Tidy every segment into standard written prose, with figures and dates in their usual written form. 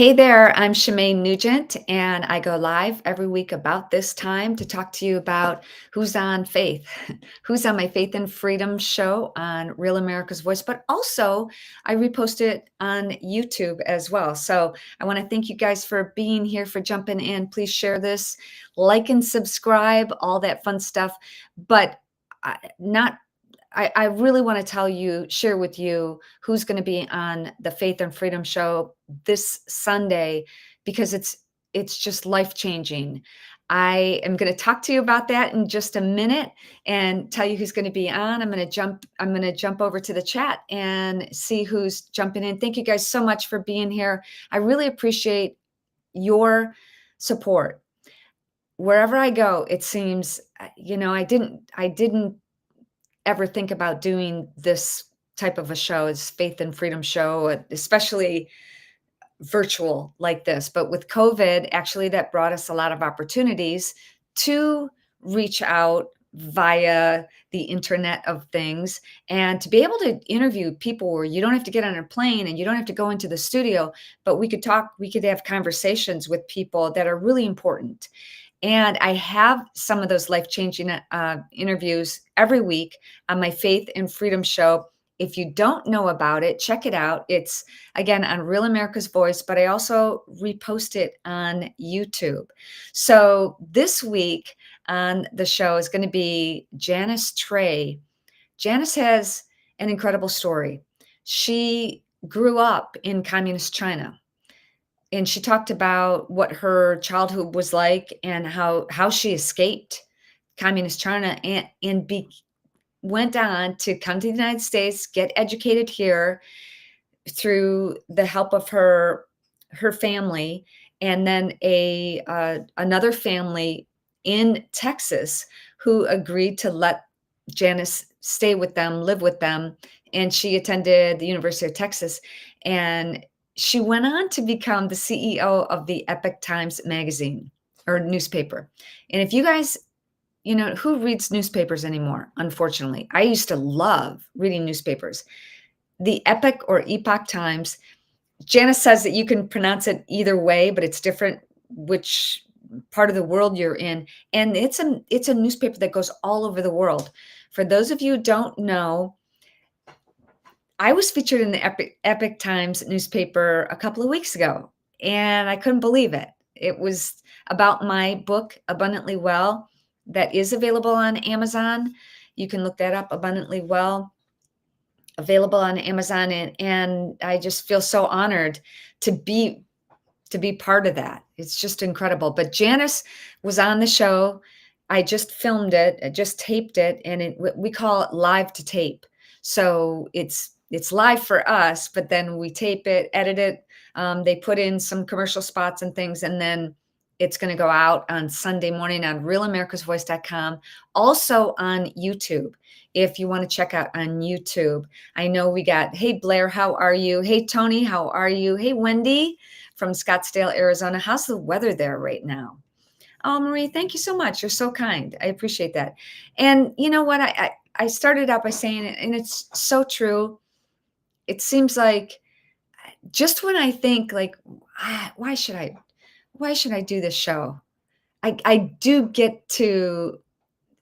Hey there, I'm Shemaine Nugent, and I go live every week about this time to talk to you about who's on faith, who's on my Faith and Freedom show on Real America's Voice, but also I repost it on YouTube as well. So I want to thank you guys for being here, for jumping in. Please share this, like and subscribe, all that fun stuff. But not I really want to share with you who's going to be on the Faith and Freedom show this Sunday because it's just life changing. I am going to talk to you about that in just a minute and tell you who's going to be on. I'm going to jump over to the chat and see who's jumping in. Thank you guys so much for being here. I really appreciate your support. Wherever I go, it seems, I didn't ever think about doing this type of a show as Faith and Freedom show, especially virtual like this. But with COVID, actually, that brought us a lot of opportunities to reach out via the internet of things and to be able to interview people where you don't have to get on a plane and you don't have to go into the studio, but we could have conversations with people that are really important. And I have some of those life-changing interviews every week on my Faith and Freedom show. If you don't know about it, check it out. It's again on Real America's Voice, but I also repost it on YouTube. So this week on the show is going to be Janice Trey. Janice has an incredible story. She grew up in communist China, and she talked about what her childhood was like and how she escaped communist China went on to come to the United States, get educated here through the help of her family, and then a another family in Texas who agreed to let Janice stay with them, live with them, and she attended the University of Texas, and she went on to become the CEO of the Epic Times magazine or newspaper. And if you guys, who reads newspapers anymore? Unfortunately, I used to love reading newspapers. The Epic or Epoch Times. Janice says that you can pronounce it either way, but it's different which part of the world you're in. And it's a newspaper that goes all over the world. For those of you who don't know, I was featured in the Epic Times newspaper a couple of weeks ago, and I couldn't believe it. It was about my book, Abundantly Well, that is available on Amazon. You can look that up, Abundantly Well, available on Amazon, and I just feel so honored to be part of that. It's just incredible. But Janice was on the show. I just filmed it, I just taped it, and we call it live to tape. So it's live for us, but then we tape it, edit it. They put in some commercial spots and things, and then it's going to go out on Sunday morning on realamericasvoice.com, also on YouTube. If you want to check out on YouTube, I know we got, hey, Blair, how are you? Hey, Tony, how are you? Hey, Wendy from Scottsdale, Arizona. How's the weather there right now? Oh, Marie, thank you so much. You're so kind. I appreciate that. And you know what? I started out by saying it, and it's so true. It seems like just when I think like, why should I do this show? I do get to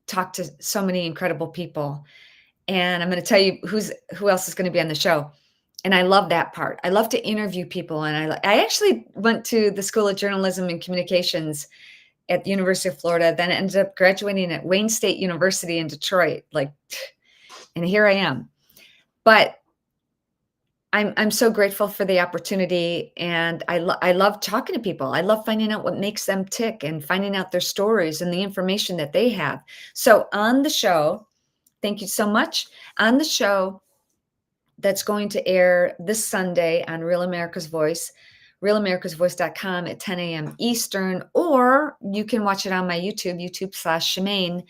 talk to so many incredible people, and I'm going to tell you who else is going to be on the show. And I love that part. I love to interview people, and I actually went to the School of Journalism and Communications at the University of Florida, then ended up graduating at Wayne State University in Detroit. And here I am. But I'm so grateful for the opportunity, and I love talking to people. I love finding out what makes them tick and finding out their stories and the information that they have. So on the show, thank you so much. On the show that's going to air this Sunday on Real America's Voice, realamericasvoice.com at 10 a.m. Eastern, or you can watch it on my YouTube/Shemaine.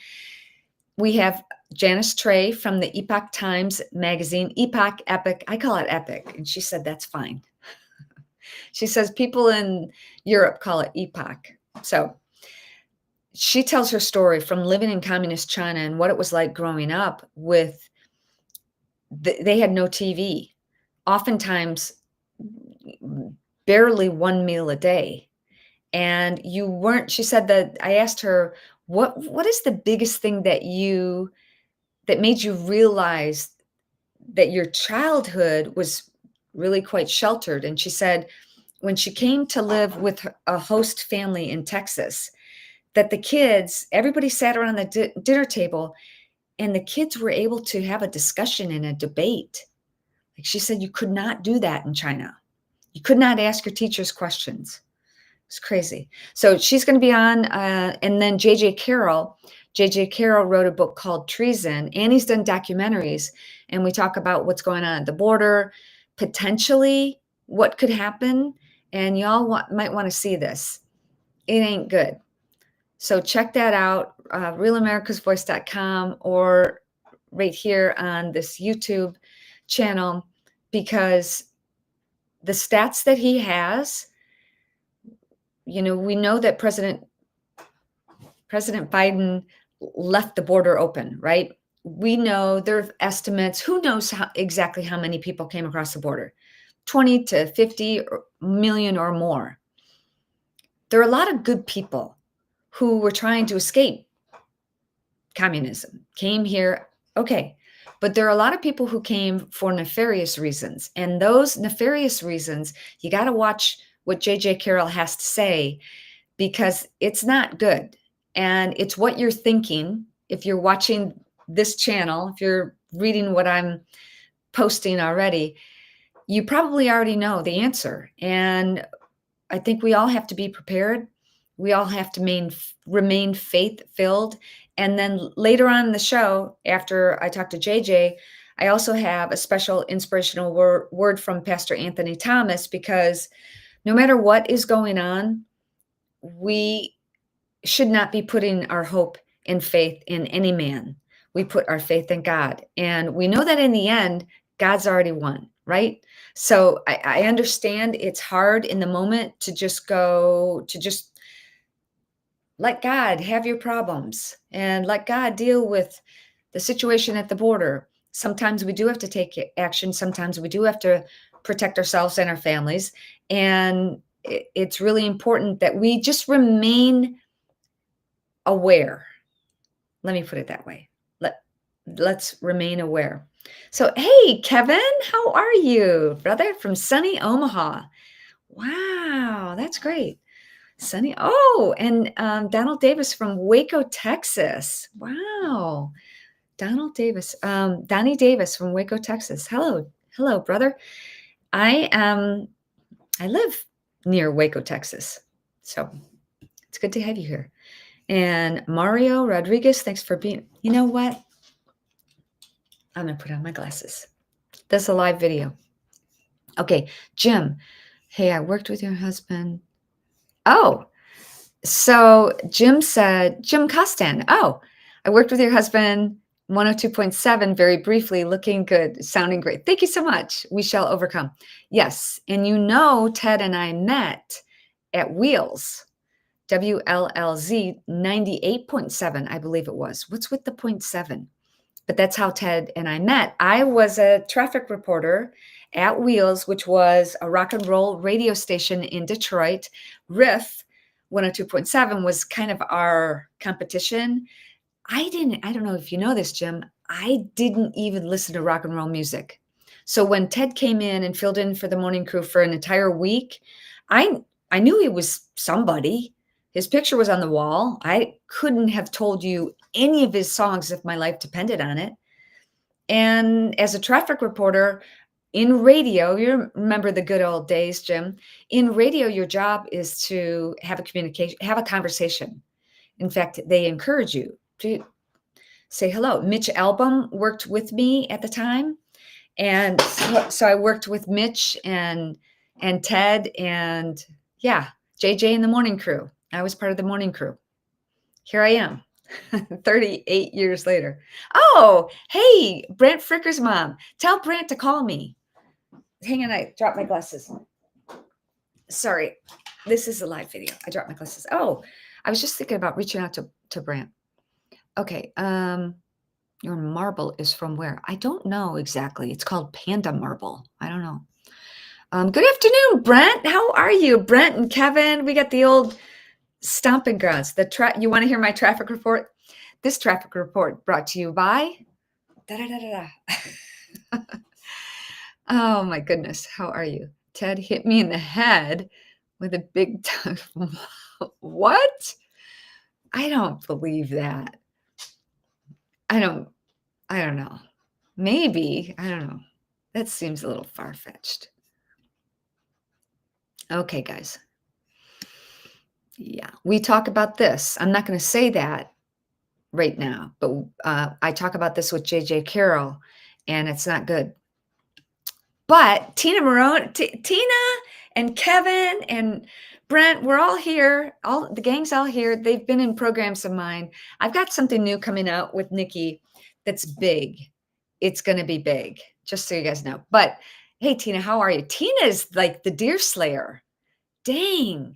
We have Janice Trey from the Epoch Times magazine, Epoch, Epic. I call it Epic. And she said, that's fine. She says people in Europe call it Epoch. So she tells her story from living in communist China and what it was like growing up with, they had no TV. Oftentimes, barely one meal a day. And you weren't, she said that I asked her, what is the biggest thing that made you realize that your childhood was really quite sheltered? And she said, when she came to live with a host family in Texas, that the kids, everybody sat around the dinner table and the kids were able to have a discussion and a debate. Like she said, you could not do that in China. You could not ask your teachers questions. It's crazy. So she's going to be on, and then JJ Carroll. JJ Carroll wrote a book called Treason, and he's done documentaries. And we talk about what's going on at the border, potentially what could happen. And y'all might want to see this. It ain't good. So check that out, realamericasvoice.com or right here on this YouTube channel, because the stats that he has, we know that President Biden left the border open, right? We know there are estimates. Who knows exactly how many people came across the border? 20 to 50 million or more. There are a lot of good people who were trying to escape communism, came here. Okay. But there are a lot of people who came for nefarious reasons. And those nefarious reasons, you got to watch what JJ Carroll has to say, because it's not good. And it's what you're thinking. If you're watching this channel, if you're reading what I'm posting already, you probably already know the answer. And I think we all have to be prepared. We all have to remain faith-filled. And then later on in the show, after I talk to JJ, I also have a special inspirational word from Pastor Anthony Thomas, because no matter what is going on, we should not be putting our hope and faith in any man. We put our faith in God. And we know that in the end, God's already won, right? So I understand it's hard in the moment to just let God have your problems and let God deal with the situation at the border. Sometimes we do have to take action. Sometimes we do have to protect ourselves and our families. And it's really important that we just remain aware. Let me put it that way. Let's remain aware. So, hey, Kevin, how are you, brother, from sunny Omaha? Wow, that's great. Sunny. Oh, and Donald Davis from Waco, Texas. Wow. Donald Davis, Donnie Davis from Waco, Texas. Hello, brother. I live near Waco, Texas. So it's good to have you here. And Mario Rodriguez, thanks for being, you know what? I'm going to put on my glasses. That's a live video. Okay, Jim. Hey, I worked with your husband. Oh, so Jim said, Jim Costan. Oh, I worked with your husband, 102.7, very briefly, looking good, sounding great. Thank you so much. We shall overcome. Yes. And Ted and I met at Wheels, WLLZ 98.7, I believe it was. What's with the 0.7? But that's how Ted and I met. I was a traffic reporter at Wheels, which was a rock and roll radio station in Detroit. Riff 102.7 was kind of our competition. I don't know if you know this, Jim, I didn't even listen to rock and roll music. So when Ted came in and filled in for the morning crew for an entire week, I knew he was somebody. His picture was on the wall. I couldn't have told you any of his songs if my life depended on it. And as a traffic reporter in radio, you remember the good old days, Jim. In radio, your job is to have a conversation. In fact, they encourage you to say hello. Mitch Albom worked with me at the time. And so I worked with Mitch and Ted and JJ and the morning crew. I was part of the morning crew. Here I am, 38 years later. Oh, hey, Brant Fricker's mom. Tell Brant to call me. Hang on, I dropped my glasses. Sorry, this is a live video. I dropped my glasses. Oh, I was just thinking about reaching out to Brant. Okay, your marble is from where? I don't know exactly. It's called Panda Marble. I don't know. Good afternoon, Brent. How are you? Brent and Kevin, we got the old stomping grounds. You want to hear my traffic report? This traffic report brought to you by da da da da da. Oh my goodness, how are you? Ted hit me in the head with a big What? I don't believe that. I don't I don't know. Maybe, I don't know. That seems a little far-fetched. Okay, guys. Yeah, we talk about this. I'm not going to say that right now, but I talk about this with JJ Carroll, and it's not good. But Tina Marone, Tina and Kevin and Brent, we're all here. All the gang's all here. They've been in programs of mine. I've got something new coming out with Nikki that's big. It's going to be big, just so you guys know. But hey, Tina, how are you? Tina is like the deer slayer. Dang.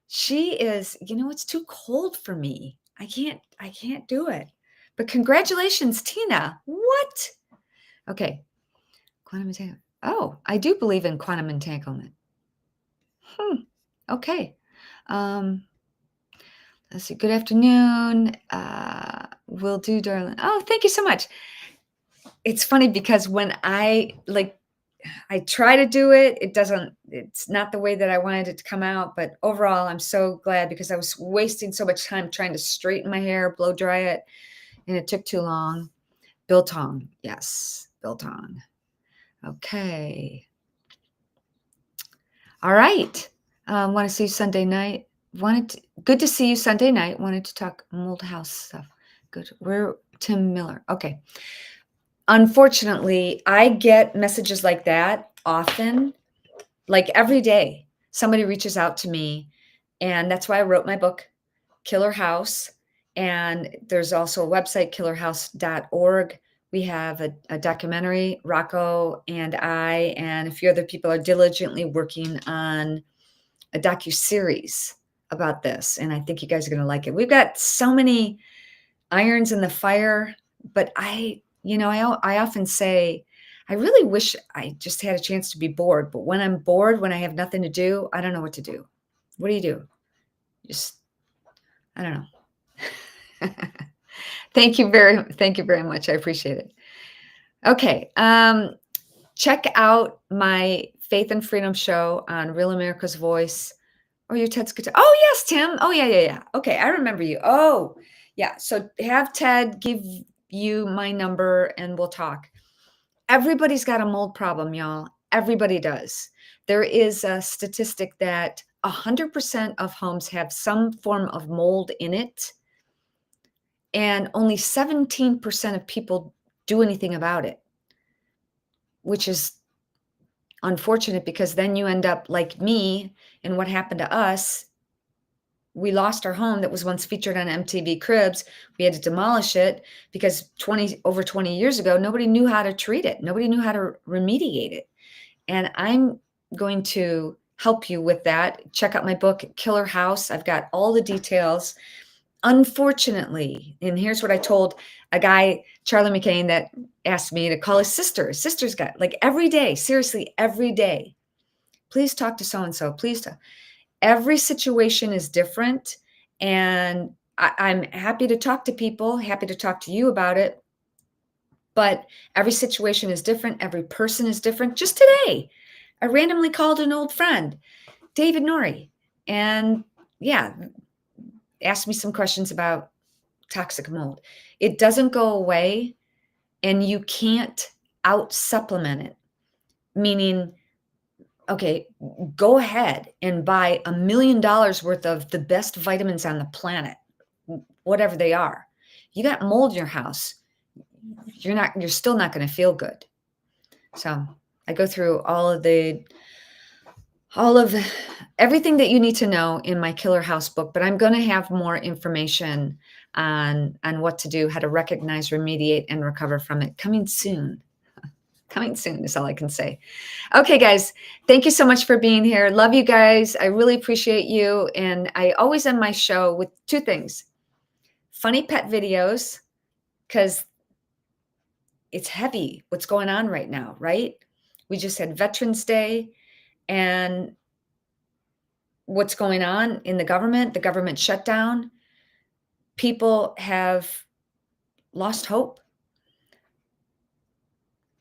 She is, it's too cold for me. I can't do it. But congratulations, Tina. What? Okay. Quantum entanglement. Oh, I do believe in quantum entanglement. Okay. Um, let's see. Good afternoon. Will do, darling. Oh, thank you so much. It's funny because when I try to do it, it's not the way that I wanted it to come out. But overall, I'm so glad because I was wasting so much time trying to straighten my hair, blow dry it, and it took too long. Biltong. Yes, biltong. Okay. All right. Want to see you Sunday night. Good to see you Sunday night. Wanted to talk mold house stuff. Good. We're Tim Miller. Okay. Unfortunately, I get messages like that often, like every day. Somebody reaches out to me, and that's why I wrote my book, Killer House. And there's also a website, killerhouse.org. We have a documentary. Rocco and I and a few other people are diligently working on a docu-series about this, and I think you guys are going to like it. We've got so many irons in the fire, but I often say, I really wish I just had a chance to be bored. But when I'm bored, when I have nothing to do, I don't know what to do. What do you do? Just, I don't know. Thank you very much. I appreciate it. Okay. Check out my Faith and Freedom show on Real America's Voice. Or your Ted's guitar. Oh, yes, Tim. Oh, yeah. Okay, I remember you. Oh, yeah. So have Ted give you my number and we'll talk. Everybody's got a mold problem, y'all. Everybody does. There is a statistic that 100% of homes have some form of mold in it, and only 17% of people do anything about it, which is unfortunate because then you end up like me and what happened to us. We lost our home that was once featured on MTV Cribs. We had to demolish it because over 20 years ago, nobody knew how to treat it. Nobody knew how to remediate it. And I'm going to help you with that. Check out my book, Killer House. I've got all the details. Unfortunately, and here's what I told a guy, Charlie McCain, that asked me to call his sister. His sister's got every day, seriously, every day. Please talk to so-and-so. Please talk. Every situation is different, and I'm happy to talk to people, happy to talk to you about it, but every situation is different. Every person is different. Just today, I randomly called an old friend, David Norrie, and asked me some questions about toxic mold. It doesn't go away, and you can't out-supplement it, meaning okay, go ahead and buy $1 million worth of the best vitamins on the planet, whatever they are. You got mold in your house, you're still not going to feel good. So I go through all of everything that you need to know in my Killer House book, but I'm going to have more information on what to do, how to recognize, remediate, and recover from it coming soon. Coming soon is all I can say. Okay, guys, thank you so much for being here. Love you guys. I really appreciate you. And I always end my show with two things. Funny pet videos, because it's heavy what's going on right now, right? We just had Veterans Day, and what's going on in the government shutdown, people have lost hope.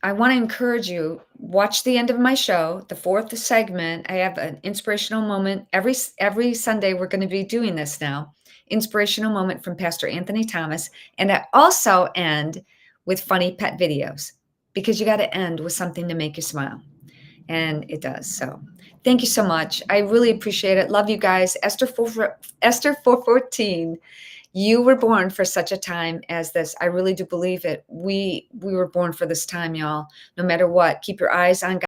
I want to encourage you, watch the end of my show, the fourth segment. I have an inspirational moment every Sunday. We're going to be doing this now. Inspirational moment from Pastor Anthony Thomas, and I also end with funny pet videos because you got to end with something to make you smile, and it does. So, thank you so much. I really appreciate it. Love you guys. Esther 414. You were born for such a time as this. I really do believe it. We were born for this time, y'all. No matter what, keep your eyes on God.